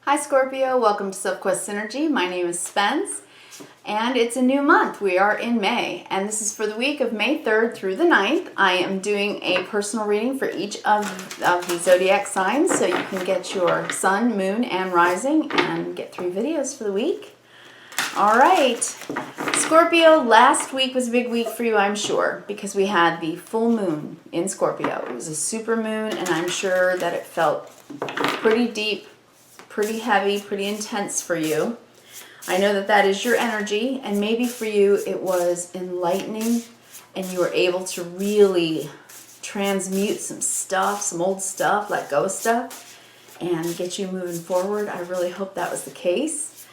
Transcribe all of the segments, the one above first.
Hi Scorpio, welcome to Sophquest Synergy. My name is Spence and it's a new month. We are in May and this is for the week of May 3rd through the 9th. I am doing a personal reading for each of the zodiac signs so you can get your sun, moon, and rising and get 3 videos for the week. All right, Scorpio, last week was a big week for you, I'm sure, because we had the full moon in Scorpio. It was a super moon and I'm sure that it felt pretty deep, pretty heavy, pretty intense for you. I know that that is your energy, and maybe for you it was enlightening and you were able to really transmute some stuff, some old stuff, let go of stuff, and get you moving forward. I really hope that was the case.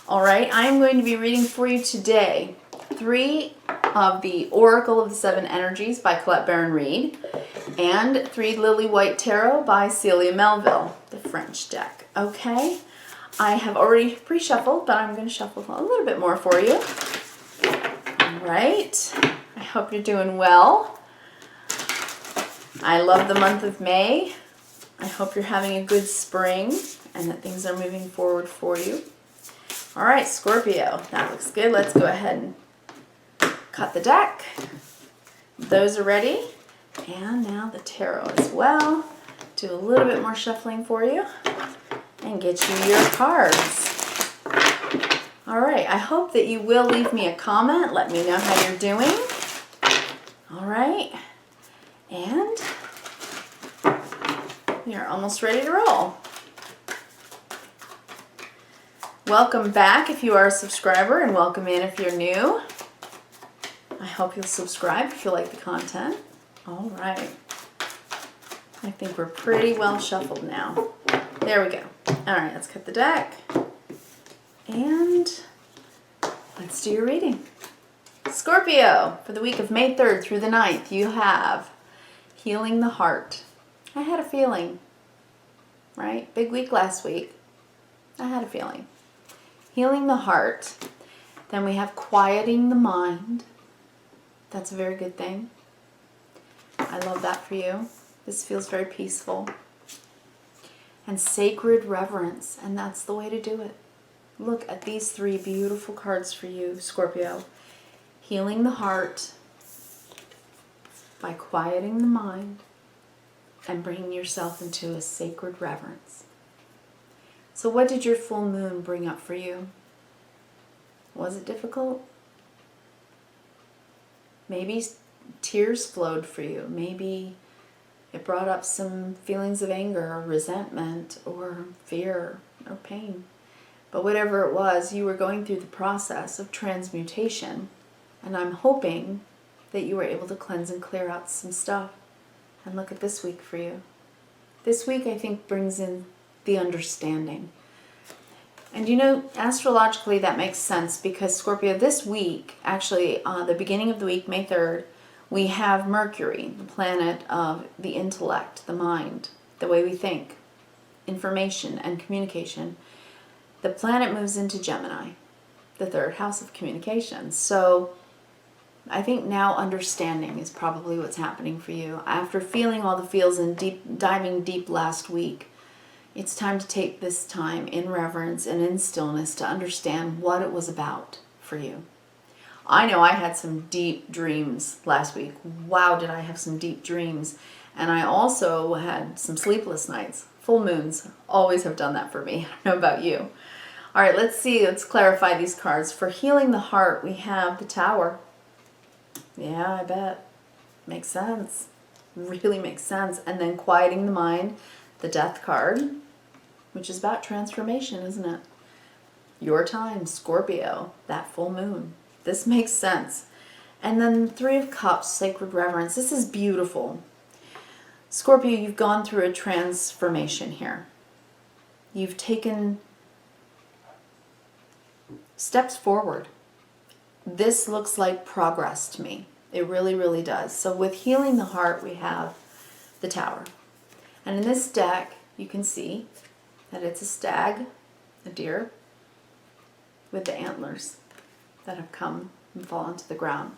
All right, I'm going to be reading for you today 3 of the Oracle of the 7 Energies by Colette Baron-Reid and 3 Lily White Tarot by Celia Melville, the French deck. Okay, I have already pre-shuffled, but I'm going to shuffle a little bit more for you. All right, I hope you're doing well. I love the month of May. I hope you're having a good spring and that things are moving forward for you. All right, Scorpio, that looks good. Let's go ahead and cut the deck. Those are ready. And now the tarot as well. Do a little bit more shuffling for you and get you your cards. All right, I hope that you will leave me a comment. Let me know how you're doing. All right, and we are almost ready to roll. Welcome back if you are a subscriber, and welcome in if you're new. I hope you'll subscribe if you like the content. All right. I think we're pretty well shuffled now. There we go. All right, let's cut the deck. And let's do your reading. Scorpio, for the week of May 3rd through the 9th, you have Healing the Heart. I had a feeling, right? Big week last week. I had a feeling. Healing the Heart. Then we have Quieting the Mind. That's a very good thing. I love that for you. This feels very peaceful. And Sacred Reverence, and that's the way to do it. Look at these 3 beautiful cards for you, Scorpio. Healing the heart by quieting the mind and bringing yourself into a sacred reverence. So what did your full moon bring up for you? Was it difficult? Maybe tears flowed for you. Maybe it brought up some feelings of anger or resentment or fear or pain. But whatever it was, you were going through the process of transmutation, and I'm hoping that you were able to cleanse and clear out some stuff. And look at this week for you. This week, I think, brings in the understanding. And you know, astrologically, that makes sense because Scorpio, this week, actually, the beginning of the week, May 3rd, we have Mercury, the planet of the intellect, the mind, the way we think, information and communication. The planet moves into Gemini, the 3rd house of communication. So I think now understanding is probably what's happening for you. After feeling all the feels and diving deep last week, it's time to take this time in reverence and in stillness to understand what it was about for you. I know I had some deep dreams last week. Wow, did I have some deep dreams. And I also had some sleepless nights. Full moons always have done that for me. I don't know about you. All right, let's see. Let's clarify these cards. For Healing the Heart, we have the Tower. Yeah, I bet. Makes sense. Really makes sense. And then Quieting the Mind, the Death card, which is about transformation, isn't it? Your time, Scorpio, that full moon. This makes sense. And then 3 of Cups, Sacred Reverence. This is beautiful. Scorpio, you've gone through a transformation here. You've taken steps forward. This looks like progress to me. It really, really does. So with Healing the Heart, we have the Tower. And in this deck, you can see that it's a stag, a deer, with the antlers that have come and fallen to the ground.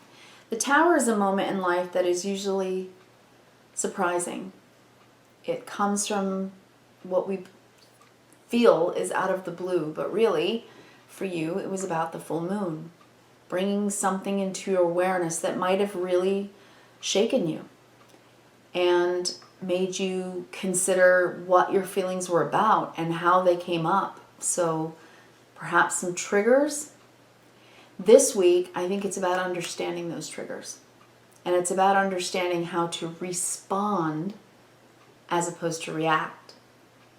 The Tower is a moment in life that is usually surprising. It comes from what we feel is out of the blue, but really, for you, it was about the full moon, bringing something into your awareness that might have really shaken you and made you consider what your feelings were about and how they came up. So perhaps some triggers. This week, I think it's about understanding those triggers. And it's about understanding how to respond as opposed to react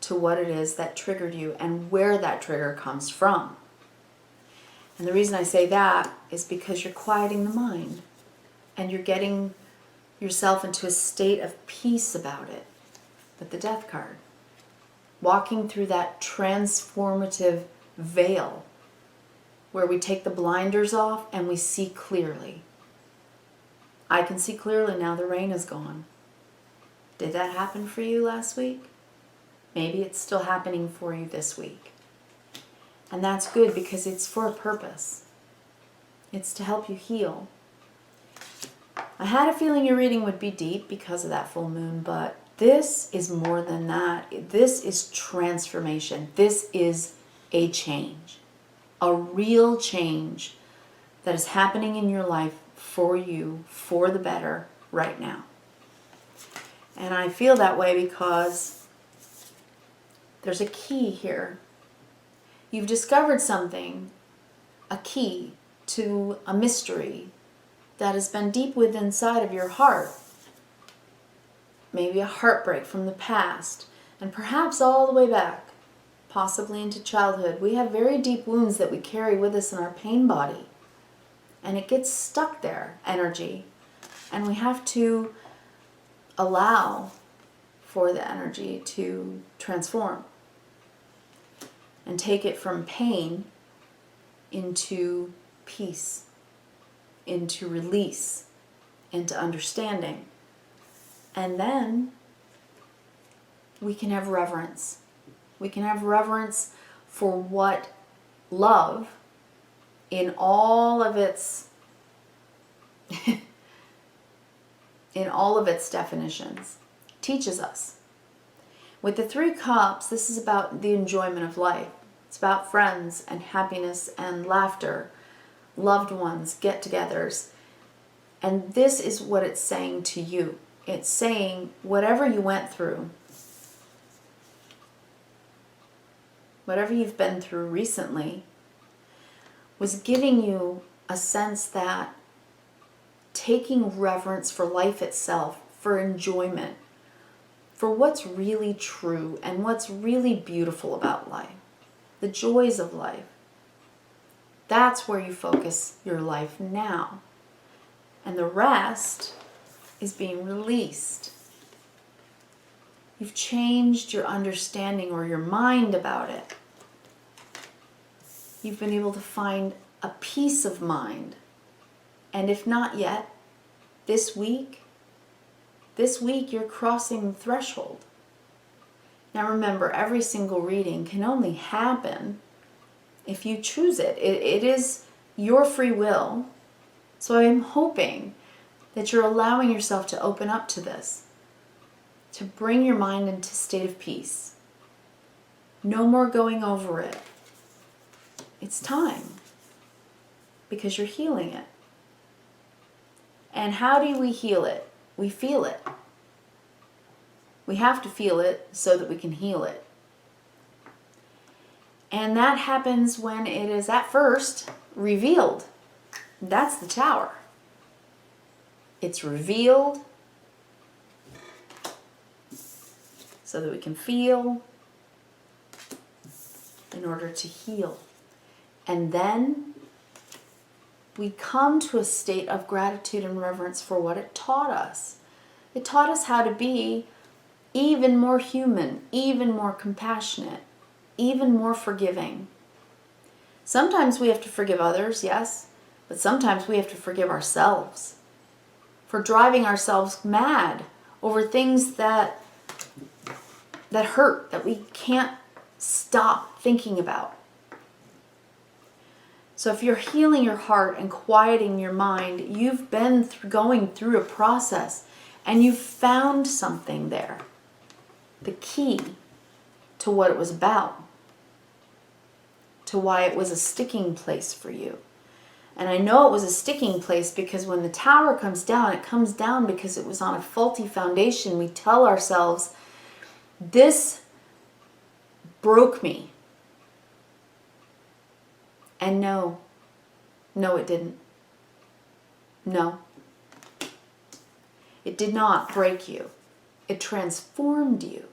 to what it is that triggered you and where that trigger comes from. And the reason I say that is because you're quieting the mind and you're getting yourself into a state of peace about it. But the Death card, walking through that transformative veil where we take the blinders off and we see clearly. I can see clearly now the rain is gone. Did that happen for you last week? Maybe it's still happening for you this week. And that's good because it's for a purpose. It's to help you heal. I had a feeling your reading would be deep because of that full moon, but this is more than that. This is transformation. This is a change. A real change that is happening in your life for you, for the better, right now. And I feel that way because there's a key here. You've discovered something, a key to a mystery that has been deep within inside of your heart. Maybe a heartbreak from the past, and perhaps all the way back, possibly into childhood. We have very deep wounds that we carry with us in our pain body. And it gets stuck there, energy. And we have to allow for the energy to transform and take it from pain into peace, into release, into understanding. And then we can have reverence. We can have reverence for what love in all of its definitions teaches us. With the 3 cups, this is about the enjoyment of life. It's about friends and happiness and laughter, loved ones, get-togethers. And this is what it's saying to you. It's saying whatever you went through, whatever you've been through recently, was giving you a sense that taking reverence for life itself, for enjoyment, for what's really true and what's really beautiful about life, the joys of life, that's where you focus your life now. And the rest is being released. You've changed your understanding or your mind about it. You've been able to find a peace of mind. And if not yet, this week you're crossing the threshold. Now remember, every single reading can only happen if you choose it. It is your free will. So I'm hoping that you're allowing yourself to open up to this, to bring your mind into a state of peace. No more going over it. It's time, because you're healing it. And how do we heal it? We feel it. We have to feel it so that we can heal it. And that happens when it is at first revealed. That's the Tower. It's revealed so that we can feel in order to heal. And then we come to a state of gratitude and reverence for what it taught us. It taught us how to be even more human, even more compassionate, even more forgiving. Sometimes we have to forgive others, yes, but sometimes we have to forgive ourselves for driving ourselves mad over things that hurt, that we can't stop thinking about. So if you're healing your heart and quieting your mind, you've been going through a process and you've found something there. The key to what it was about. to why it was a sticking place for you. And I know it was a sticking place because when the tower comes down, it comes down because it was on a faulty foundation. We tell ourselves, this broke me. And no, it didn't. No. It did not break you. It transformed you.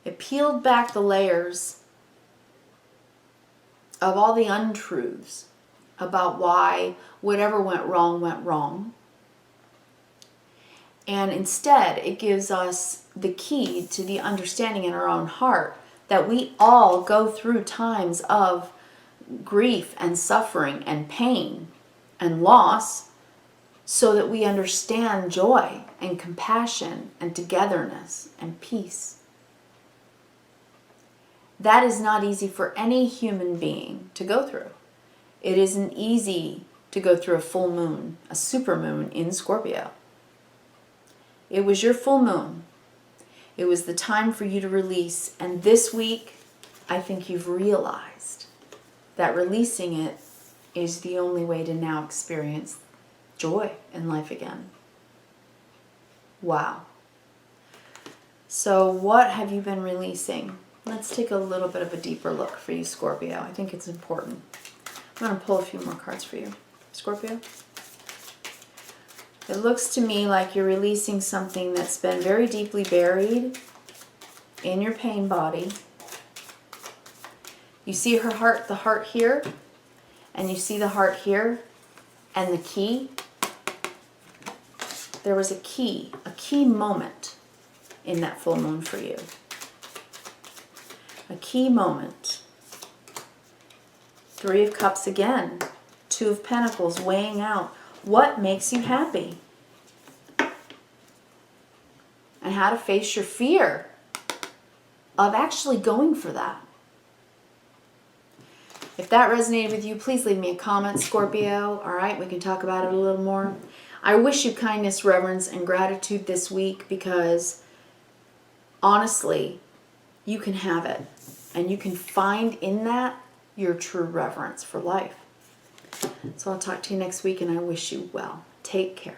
It peeled back the layers of all the untruths about why whatever went wrong. And instead, it gives us the key to the understanding in our own heart that we all go through times of grief and suffering and pain and loss so that we understand joy and compassion and togetherness and peace. That is not easy for any human being to go through. It isn't easy to go through a full moon, a supermoon in Scorpio. It was your full moon. It was the time for you to release. And this week, I think you've realized that releasing it is the only way to now experience joy in life again. Wow. So what have you been releasing? Let's take a little bit of a deeper look for you, Scorpio. I think it's important. I'm going to pull a few more cards for you, Scorpio. It looks to me like you're releasing something that's been very deeply buried in your pain body. You see her heart, the heart here, and you see the heart here, and the key. There was a key moment in that full moon for you. A key moment. 3 of Cups again. 2 of Pentacles, weighing out what makes you happy. And how to face your fear of actually going for that. If that resonated with you, please leave me a comment, Scorpio. All right, we can talk about it a little more. I wish you kindness, reverence, and gratitude this week because honestly, you can have it. And you can find in that your true reverence for life. So I'll talk to you next week and I wish you well. Take care.